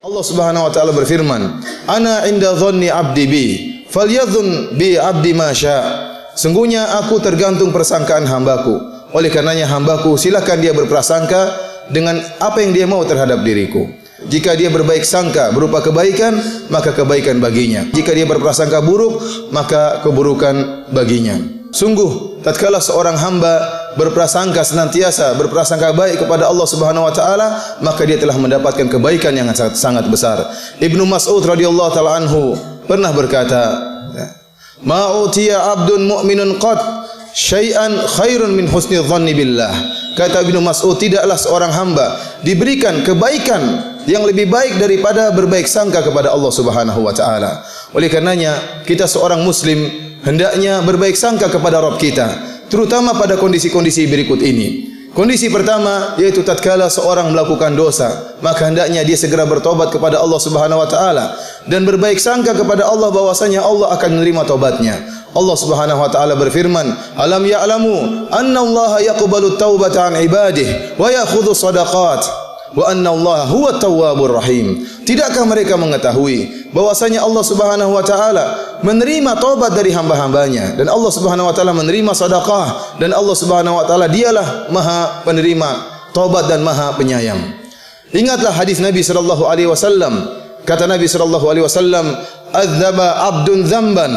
Allah Subhanahu wa taala berfirman, "Ana 'inda dhanni 'abdi bi, falyadhun bi 'abdi ma syaa." Sungguhnya aku tergantung persangkaan hambaku. Oleh karenanya hambaku silakan dia berprasangka dengan apa yang dia mau terhadap diriku. Jika dia berbaik sangka berupa kebaikan, maka kebaikan baginya. Jika dia berprasangka buruk, maka keburukan baginya. Sungguh tatkala seorang hamba berprasangka senantiasa berprasangka baik kepada Allah Subhanahu wa taala, maka dia telah mendapatkan kebaikan yang sangat besar. Ibnu Mas'ud radhiyallahu taala anhu pernah berkata, "Ma utiya 'abdun mu'minun qad syai'an khairun min husni dhanni billah." Kata Ibnu Mas'ud, tidaklah seorang hamba diberikan kebaikan yang lebih baik daripada berbaik sangka kepada Allah Subhanahu wa taala. Oleh karenanya kita seorang muslim hendaknya berbaik sangka kepada Rabb kita, terutama pada kondisi-kondisi berikut ini. Kondisi pertama yaitu tatkala seorang melakukan dosa, maka hendaknya dia segera bertobat kepada Allah Subhanahu wa taala dan berbaik sangka kepada Allah bahwasanya Allah akan menerima taubatnya. Allah Subhanahu wa taala berfirman, "Alam ya'lamu anna Allah yaqbalu taubata 'an ibadihi wa ya'khudhu shadaqat wa anna Allah huwa tawwabur rahim." Tidakkah mereka mengetahui bahwasanya Allah Subhanahu wa taala menerima taubat dari hamba-hambanya, dan Allah Subhanahu wa taala menerima sedekah, dan Allah Subhanahu wa taala dialah Maha penerima taubat dan Maha penyayang. Ingatlah hadis Nabi sallallahu alaihi wasallam. Kata Nabi sallallahu alaihi wasallam, "Adzaba 'abdun dzamban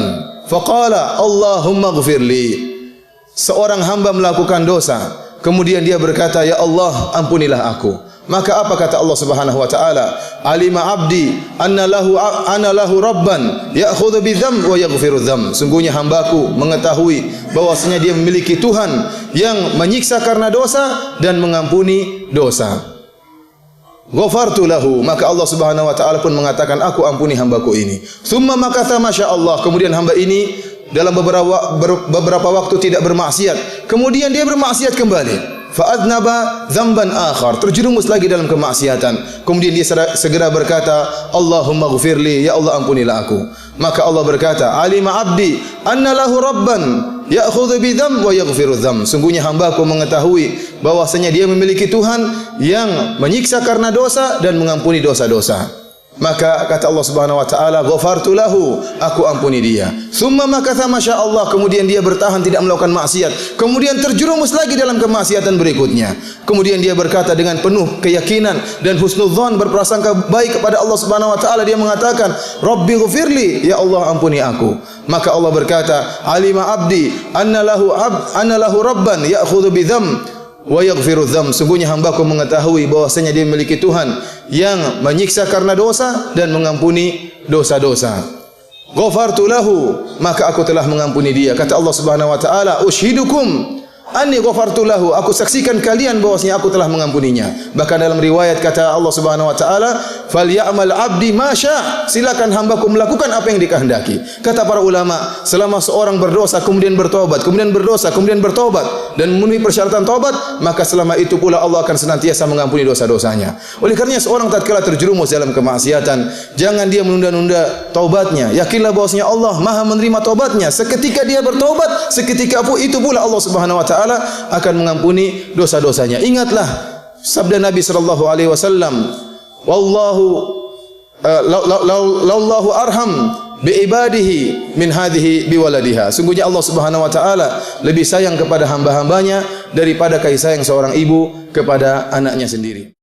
faqala Allahumma ighfirli." Seorang hamba melakukan dosa, kemudian dia berkata, "Ya Allah, ampunilah aku." Maka apa kata Allah Subhanahu wa taala? "Alima 'abdi anna lahu rabban ya'khudhu bidzam wa yaghfiru dzam." Sungguhnya hambaku mengetahui bahwasanya dia memiliki Tuhan yang menyiksa karena dosa dan mengampuni dosa. Ghafartu lahu, maka Allah Subhanahu wa taala pun mengatakan, aku ampuni hambaku ini. Tsumma makatha masyaallah, kemudian hamba ini dalam beberapa waktu tidak bermaksiat, kemudian dia bermaksiat kembali. Fa'adnaba dzamban akhar, terjerumus lagi dalam kemaksiatan. Kemudian dia segera berkata, Allahumma ghfirli, ya Allah ampunilah aku. Maka Allah berkata, "Alima 'abdi anna lahu rabban ya'khudhu bidzam wa yaghfiru dzam." Sungguhnya hambaku mengetahui bahwasanya dia memiliki Tuhan yang menyiksa karena dosa dan mengampuni dosa-dosa. Maka kata Allah Subhanahu wa taala, "Ghafartu lahu," aku ampuni dia. Tsumma makatha masyaallah, kemudian dia bertahan tidak melakukan maksiat, kemudian terjerumus lagi dalam kemaksiatan berikutnya. Kemudian dia berkata dengan penuh keyakinan dan husnudzon, berprasangka baik kepada Allah Subhanahu wa taala, dia mengatakan, "Rabbi ghfirli, ya Allah ampuni aku." Maka Allah berkata, "Alima 'abdi anna lahu rabban ya'khudhu bidzam wa yaghfiru dzam." Sungguhnya hambaku mengetahui bahwasanya dia memiliki Tuhan yang menyiksa karena dosa dan mengampuni dosa-dosa. Ghafartu lahu, maka aku telah mengampuni dia. Kata Allah Subhanahu wa taala, "Ushidukum anni ghafartu lahu," aku saksikan kalian bahwasanya aku telah mengampuninya. Bahkan dalam riwayat kata Allah Subhanahu wa taala, "Falyamal 'abdi ma syaa," silakan hambaku melakukan apa yang dikehendaki. Kata para ulama, selama seorang berdosa kemudian bertobat, kemudian berdosa, kemudian bertobat dan memenuhi persyaratan tobat, maka selama itu pula Allah akan senantiasa mengampuni dosa-dosanya. Oleh karenanya seorang tatkala terjerumus dalam kemaksiatan, jangan dia menunda-nunda taubatnya. Yakinlah bahwasanya Allah Maha menerima taubatnya. Seketika dia bertobat, seketika itu pula Allah Subhanahu wa taala akan mengampuni dosa-dosanya. Ingatlah sabda Nabi sallallahu alaihi wasallam, "Wallahu lallahu arham bi ibadihi min hadhihi bi waladiha." Sungguhnya Allah Subhanahu wa taala lebih sayang kepada hamba-hambanya daripada kasih sayang seorang ibu kepada anaknya sendiri.